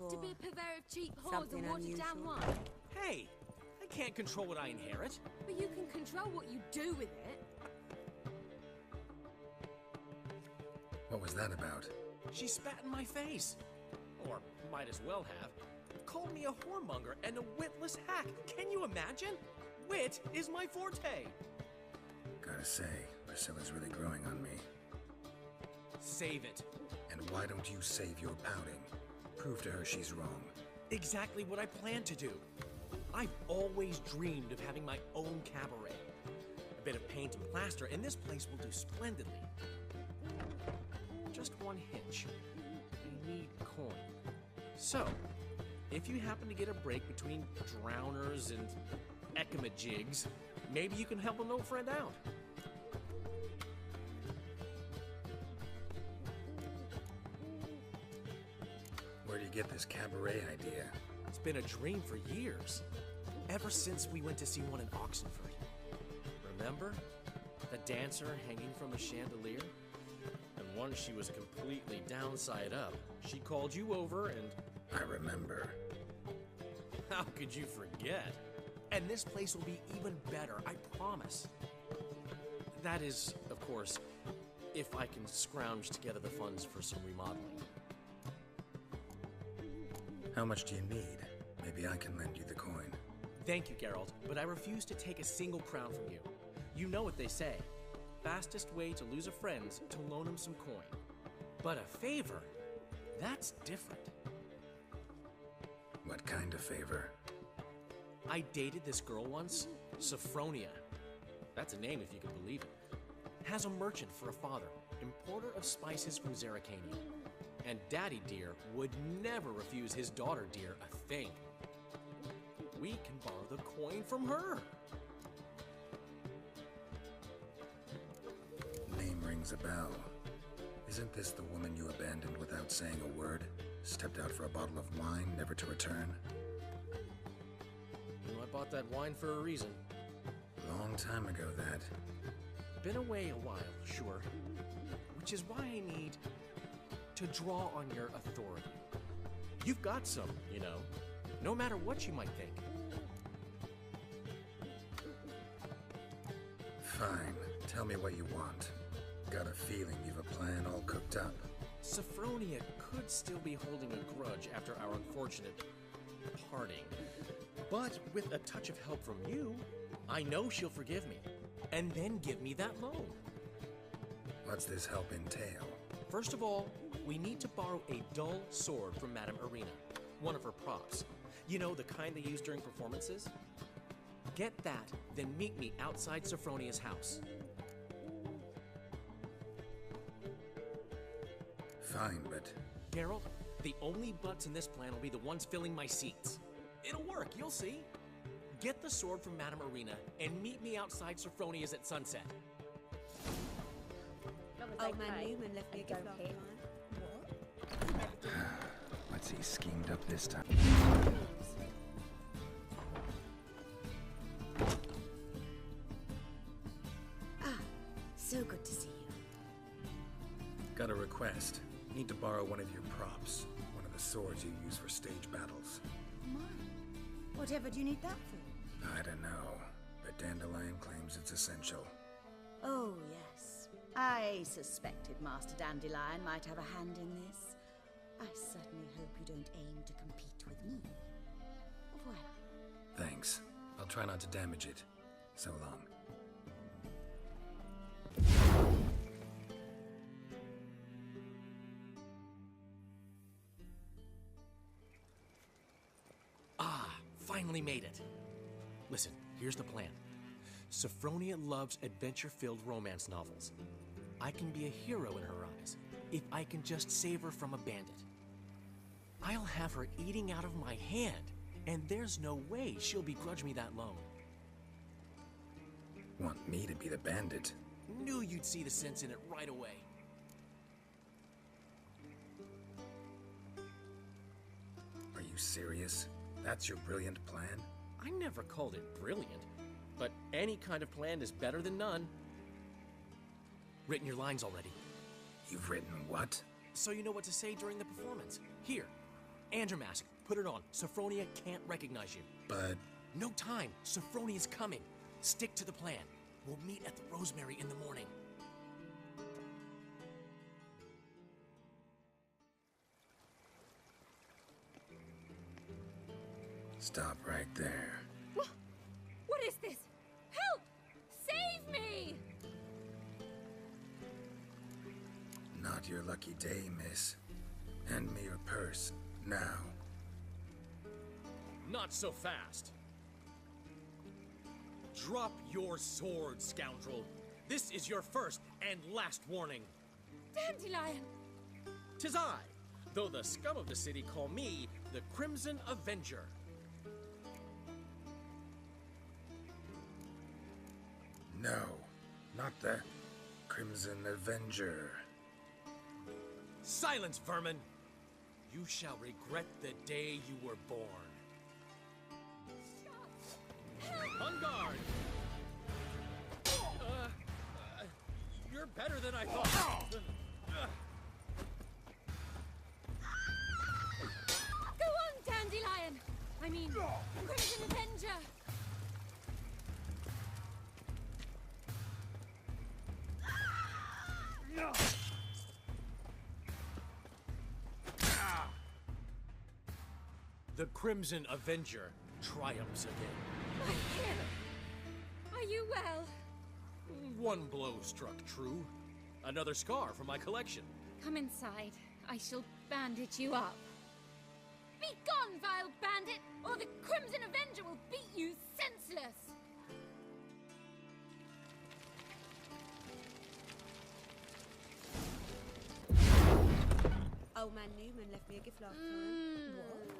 to be a purveyor of cheap whores Something and watered down unusual. wine. Hey, I can't control what I inherit. But you can control what you do with it. What was that about? She spat in my face. Or might as well have. Called me a whoremonger and a witless hack. Can you imagine? Wit is my forte. Gotta say, Priscilla's really growing on me. Save it. And why don't you save your pouting? Prove to her she's wrong. Exactly what I plan to do. I've always dreamed of having my own cabaret. A bit of paint and plaster, and this place will do splendidly. Just one hitch. I need coin. So, if you happen to get a break between drowners and ecamajigs, maybe you can help an old friend out. Where do you get this cabaret idea? It's been a dream for years. Ever since we went to see one in Oxenford. Remember? The dancer hanging from a chandelier? And once she was completely downside up, she called you over and... I remember. How could you forget? And this place will be even better, I promise. That is, of course, if I can scrounge together the funds for some remodeling. How much do you need? Maybe I can lend you the coin. Thank you, Geralt, but I refuse to take a single crown from you. You know what they say. Fastest way to lose a friend's to loan him some coin. But a favor? That's different. What kind of favor? I dated this girl once, Sophronia. That's a name if you can believe it. Has a merchant for a father, importer of spices from Zerrikania. And Daddy Dear would never refuse his daughter Dear a thing. We can borrow the coin from her. Name rings a bell. Isn't this the woman you abandoned without saying a word? Stepped out for a bottle of wine, never to return? You know, I bought that wine for a reason. Long time ago, that. Been away a while, sure. Which is why I need to draw on your authority. You've got some, you know, no matter what you might think. Fine. Tell me what you want. Got a feeling you've a plan all cooked up. Sophronia could still be holding a grudge after our unfortunate parting. But with a touch of help from you, I know she'll forgive me. And then give me that loan. What's this help entail? First of all, we need to borrow a dull sword from Madame Irina, one of her props. You know, the kind they use during performances? Get that, then meet me outside Sophronia's house. Fine, but... Geralt, the only butts in this plan will be the ones filling my seats. It'll work, you'll see. Get the sword from Madame Irina and meet me outside Sophronia's at sunset. Old man Newman left me a gift last time. What's he schemed up this time? Ah, so good to see you. Got a request. Need to borrow one of your props. One of the swords you use for stage battles. Mine? Whatever do you need that for? I don't know, but Dandelion claims it's essential. Oh, yes. I suspected Master Dandelion might have a hand in this. I certainly hope you don't aim to compete with me. Au revoir. Thanks. I'll try not to damage it. So long. Ah, finally made it. Listen, here's the plan. Sophronia loves adventure-filled romance novels. I can be a hero in her eyes, if I can just save her from a bandit. I'll have her eating out of my hand, and there's no way she'll begrudge me that loan. Want me to be the bandit? Knew you'd see the sense in it right away. Are you serious? That's your brilliant plan? I never called it brilliant, but any kind of plan is better than none. Written your lines already. You've written what? So you know what to say during the performance. Here, And your mask. Put it on. Sophronia can't recognize you. But No time. Sophronia's coming. Stick to the plan. We'll meet at the Rosemary in the morning. stop right there. What is this? Help! Save me! Not your lucky day, miss. Hand me your purse, now. Not so fast. Drop your sword, scoundrel. This is your first and last warning. Dandelion! 'Tis I, though the scum of the city call me the Crimson Avenger. No, not the Crimson Avenger. Silence, vermin! You shall regret the day you were born. On guard! You're better than I thought. Go on, Dandelion! I mean, Crimson Avenger! The Crimson Avenger triumphs again. My hero! Are you well? One blow struck true. Another scar from my collection. Come inside. I shall bandage you up. Be gone, vile bandit, or the Crimson Avenger will beat you senseless! Old man Newman left me a gift last time. What?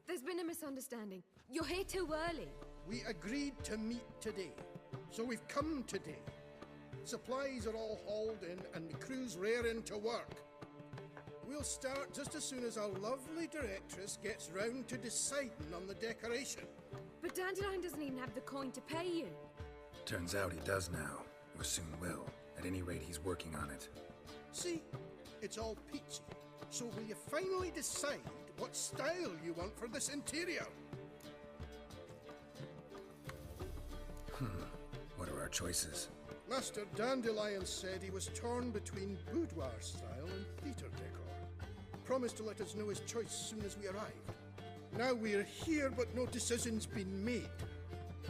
There's been a misunderstanding. You're here too early. We agreed to meet today, so we've come today. Supplies are all hauled in and the crew's raring to work. We'll start just as soon as our lovely directress gets round to deciding on the decoration. But Dandelion doesn't even have the coin to pay you. Turns out he does now, or soon will. At any rate, he's working on it. See, it's all peachy. So will you finally decide what style you want for this interior? What are our choices? Master Dandelion said he was torn between boudoir style and theatre decor. Promised to let us know his choice as soon as we arrived. Now we're here, but no decision's been made.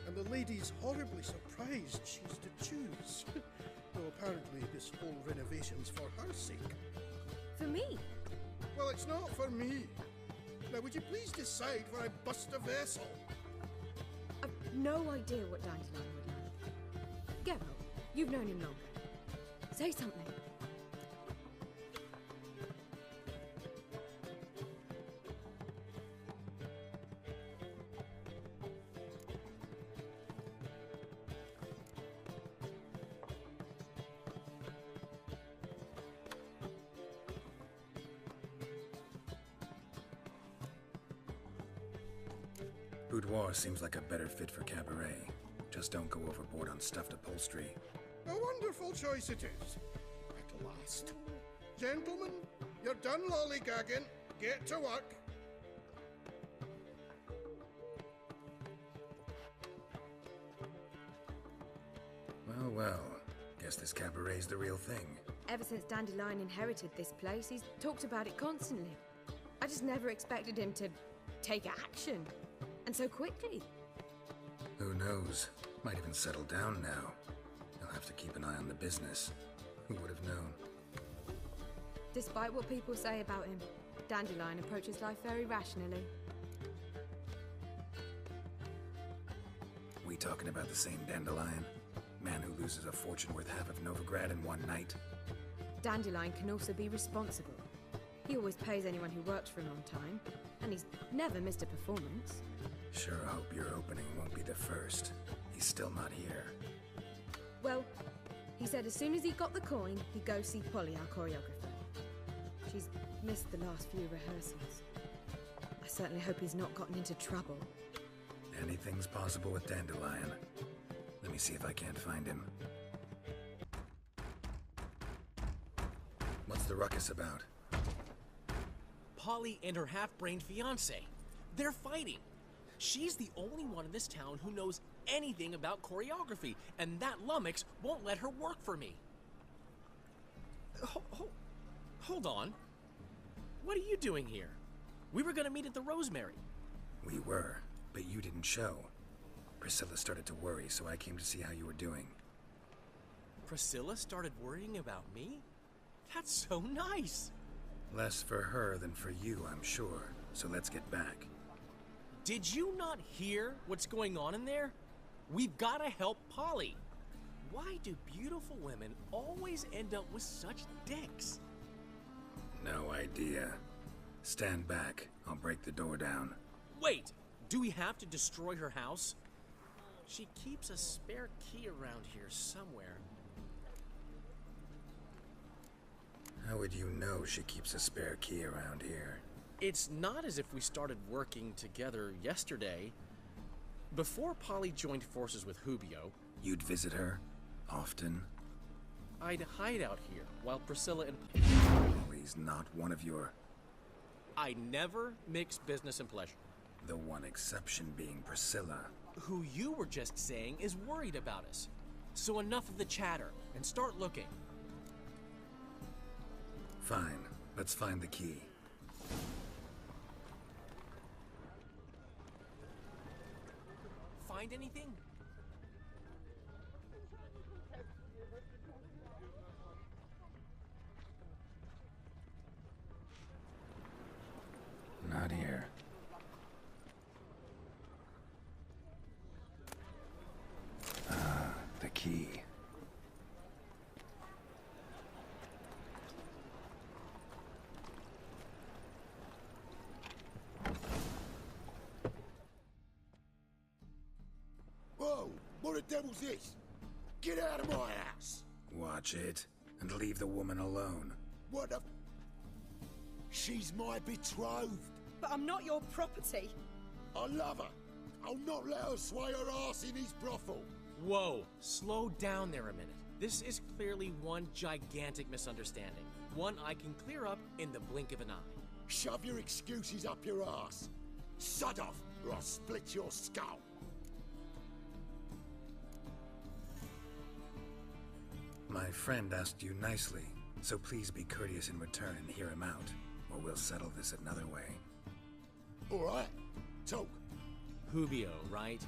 And the lady's horribly surprised she's to choose. Though apparently this whole renovation's for her sake. For me? Well, it's not for me. Now, would you please decide where I bust a vessel? I've no idea what Dandelion would like. Geralt, you've known him longer. Say something. Boudoir seems like a better fit for cabaret. Just don't go overboard on stuffed upholstery. A wonderful choice it is. At last. Gentlemen, you're done lollygagging. Get to work. Well, well. Guess this cabaret's the real thing. Ever since Dandelion inherited this place, he's talked about it constantly. I just never expected him to take action. And so quickly. Who knows? Might even settle down now. He'll have to keep an eye on the business. Who would have known? Despite what people say about him, Dandelion approaches life very rationally. We talking about the same Dandelion? Man who loses a fortune worth half of Novigrad in one night? Dandelion can also be responsible. He always pays anyone who works for him on time, and he's never missed a performance. Sure hope your opening won't be the first. He's still not here. Well, he said as soon as he got the coin, he'd go see Polly, our choreographer. She's missed the last few rehearsals. I certainly hope he's not gotten into trouble. Anything's possible with Dandelion. Let me see if I can't find him. What's the ruckus about? Polly and her half-brained fiancé. They're fighting. She's the only one in this town who knows anything about choreography, and that lummox won't let her work for me. Hold on. What are you doing here? We were gonna meet at the Rosemary. We were, but you didn't show. Priscilla started to worry, so I came to see how you were doing. Priscilla started worrying about me? That's so nice. Less for her than for you, I'm sure. So let's get back. Did you not hear what's going on in there? We've got to help Polly. Why do beautiful women always end up with such dicks? No idea. Stand back. I'll break the door down. Wait, do we have to destroy her house? She keeps a spare key around here somewhere. How would you know she keeps a spare key around here? It's not as if we started working together yesterday. Before Polly joined forces with Hubio, You'd visit her? Often? I'd hide out here while Priscilla and... Polly's not one of your... I never mix business and pleasure. The one exception being Priscilla. Who you were just saying is worried about us. So enough of the chatter and start looking. Fine. Let's find the key. Find anything? Not here. Ah, the key. Whoa! What the devil's this? Get out of my house! Watch it, and leave the woman alone. What the... She's my betrothed. But I'm not your property. I love her. I'll not let her sway her ass in his brothel. Whoa, slow down there a minute. This is clearly one gigantic misunderstanding. One I can clear up in the blink of an eye. Shove your excuses up your ass. Sod off, or I'll split your skull. My friend asked you nicely, so please be courteous in return and hear him out, or we'll settle this another way. All right, talk. Hubio, right?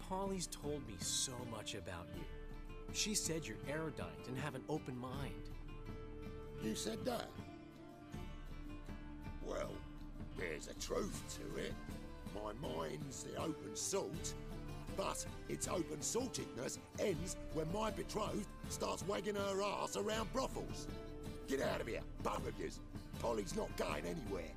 Polly's told me so much about you. She said you're erudite and have an open mind. You said that? Well, there's a truth to it. My mind's the open salt, but its open saltedness ends when my betrothed starts wagging her ass around brothels. Get out of here, both of yous. Polly's not going anywhere.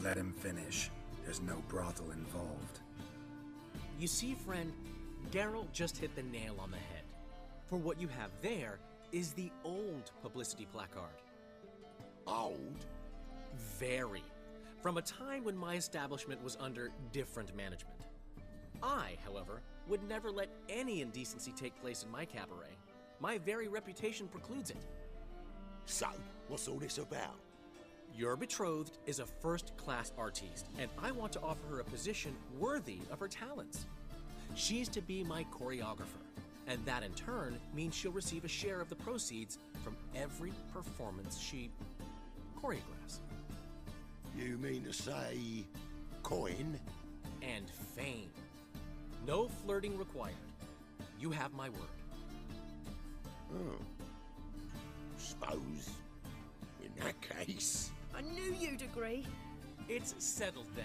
Let him finish. There's no brothel involved. You see, friend, Daryl just hit the nail on the head. For what you have there is the old publicity placard. Old? Very. From a time when my establishment was under different management. I, however, would never let any indecency take place in my cabaret. My very reputation precludes it. So, what's all this about? Your betrothed is a first-class artiste, and I want to offer her a position worthy of her talents. She's to be my choreographer, and that in turn means she'll receive a share of the proceeds from every performance she choreographs. You mean to say... coin? And fame. No flirting required. You have my word. Oh. Suppose, in that case... I knew you'd agree. It's settled then.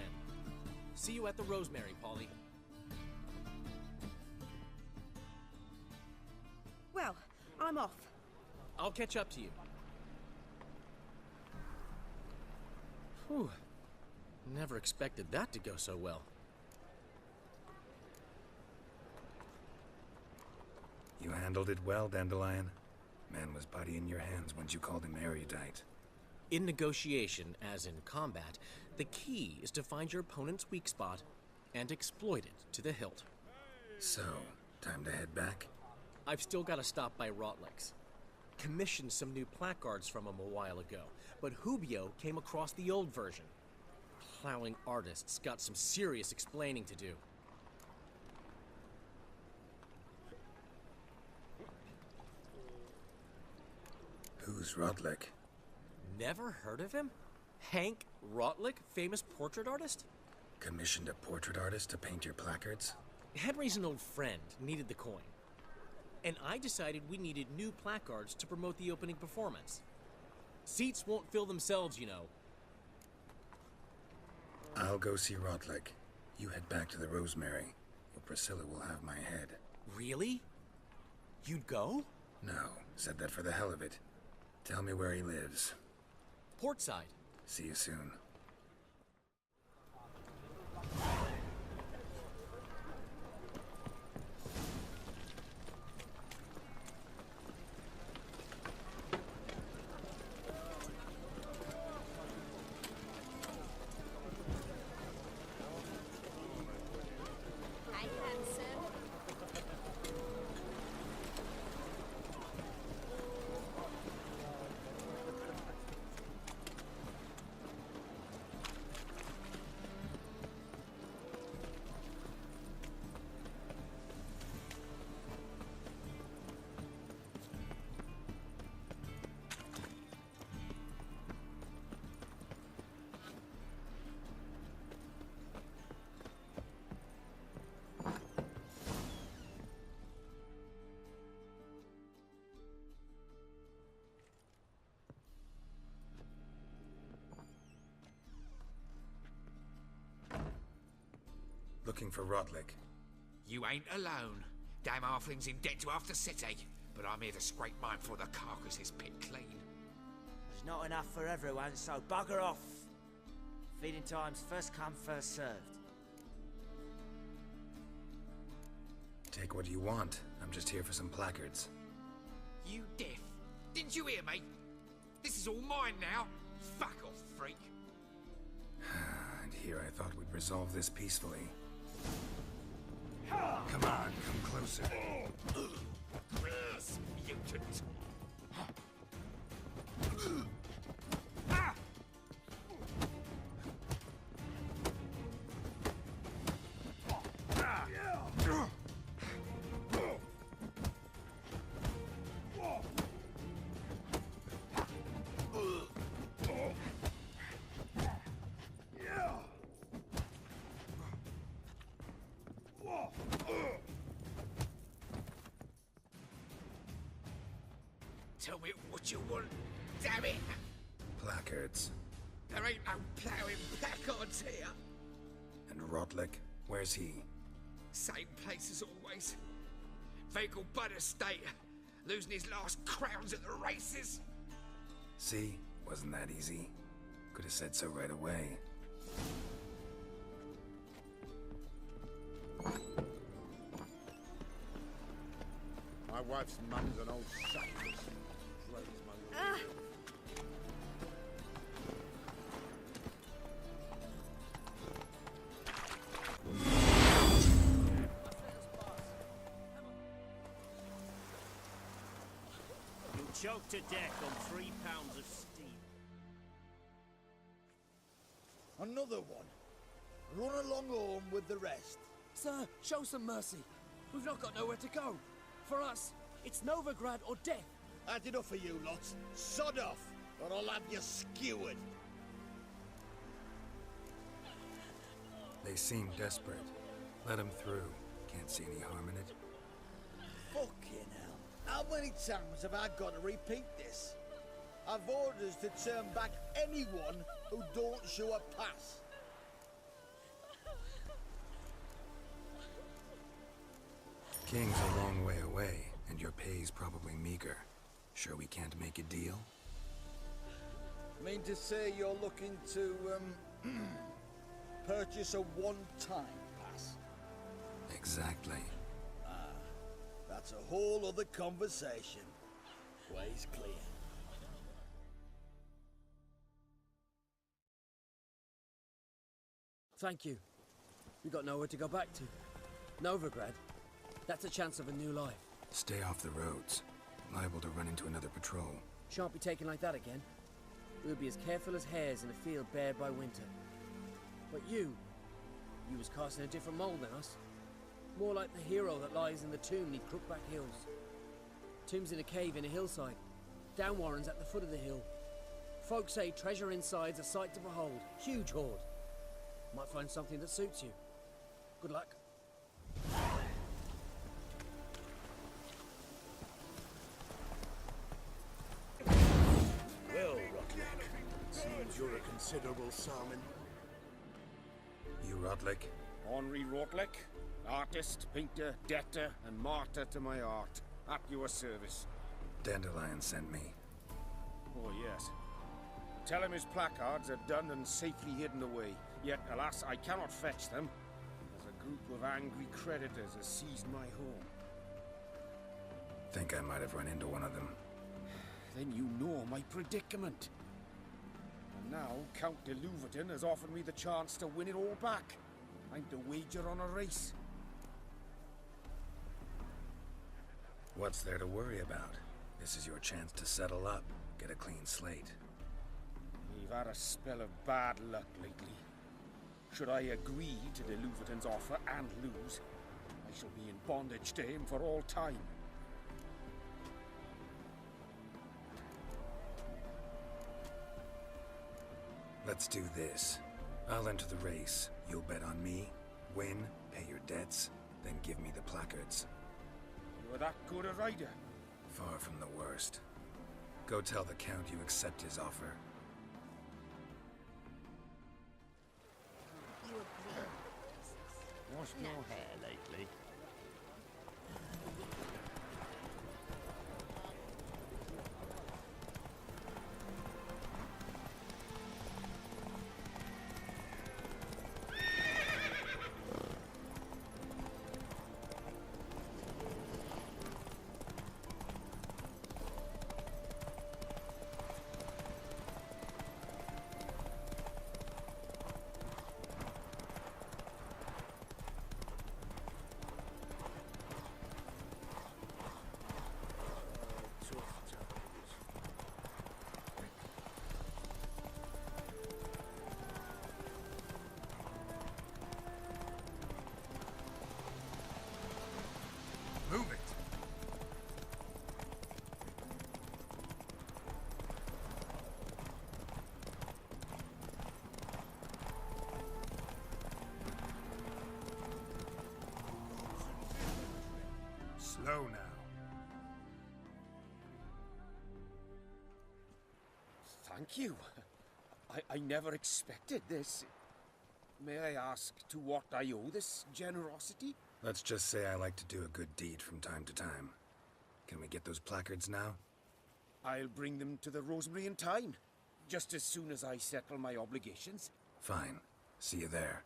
See you at the Rosemary, Polly. Well, I'm off. I'll catch up to you. Whew. Never expected that to go so well. You handled it well, Dandelion. Man was body in your hands once you called him erudite. In negotiation, as in combat, the key is to find your opponent's weak spot and exploit it to the hilt. So, time to head back? I've still got to stop by Rotlick's. Commissioned some new placards from him a while ago, but Hubio came across the old version. Plowing artists got some serious explaining to do. Who's Rotlick? Never heard of him? Hank Rotlick, famous portrait artist? Commissioned a portrait artist to paint your placards? Henry's an old friend, needed the coin. And I decided we needed new placards to promote the opening performance. Seats won't fill themselves, you know. I'll go see Rotlick. You head back to the Rosemary, or Priscilla will have my head. Really? You'd go? No, said that for the hell of it. Tell me where he lives. Portside. See you soon. Looking for Rotlick. You ain't alone. Damn halfling's in debt to half the city. But I'm here to scrape mine before the carcass is picked clean. There's not enough for everyone, so bugger off. Feeding time's first come, first served. Take what you want. I'm just here for some placards. You deaf? Didn't you hear me? This is all mine now. Fuck off, freak. And here I thought we'd resolve this peacefully. Come on, come closer. Yes, mutant. Tell me what you want, damn it! Placards. There ain't no ploughing placards here. And Rotlick, where's he? Same place as always. Vehicle Bud Estate, losing his last crowns at the races. See? Wasn't that easy? Could have said so right away. My wife's mum's an old suckless. You'll choke to death on 3 pounds of steam. Another one. Run along home with the rest. Sir, show some mercy. We've not got nowhere to go. For us, it's Novigrad or death. That's enough for you lots. Sod off, or I'll have you skewered. They seem desperate. Let them through. Can't see any harm in it. Fucking hell. How many times have I got to repeat this? I've orders to turn back anyone who don't show a pass. King's a long way away, and your pay's probably meager. Sure we can't make a deal? Mean to say you're looking to, purchase a one-time pass? Exactly. That's a whole other conversation. Way's clear. Thank you. We got nowhere to go back to. Novigrad. That's a chance of a new life. Stay off the roads. Liable to run into another patrol. Shan't be taken like that again. We'll be as careful as hares in a field bared by winter. But you was cast in a different mould than us. More like the hero that lies in the tomb neath Crookback Hills. Tomb's in a cave in a hillside. Down Warren's at the foot of the hill. Folks say treasure inside's a sight to behold. Huge hoard. Might find something that suits you. Good luck. Well, Rotlick, seems you're a considerable salmon. You Rotlick? Henri Rotlick, artist, painter, debtor, and martyr to my art. At your service. Dandelion sent me. Oh, yes. Tell him his placards are done and safely hidden away. Yet, alas, I cannot fetch them, as a group of angry creditors has seized my home. Think I might have run into one of them. Then you know my predicament. And now, Count de Louverton has offered me the chance to win it all back. I'm to wager on a race. What's there to worry about? This is your chance to settle up, get a clean slate. We've had a spell of bad luck lately. Should I agree to de Louverton's offer and lose, I shall be in bondage to him for all time. Let's do this. I'll enter the race. You'll bet on me, win, pay your debts, then give me the placards. You're that good a rider? Far from the worst. Go tell the Count you accept his offer. Washed your hair lately? Move it! Slow now. Thank you. I never expected this. May I ask to what I owe this generosity? Let's just say I like to do a good deed from time to time. Can we get those placards now? I'll bring them to the Rosemary in time, just as soon as I settle my obligations. Fine. See you there.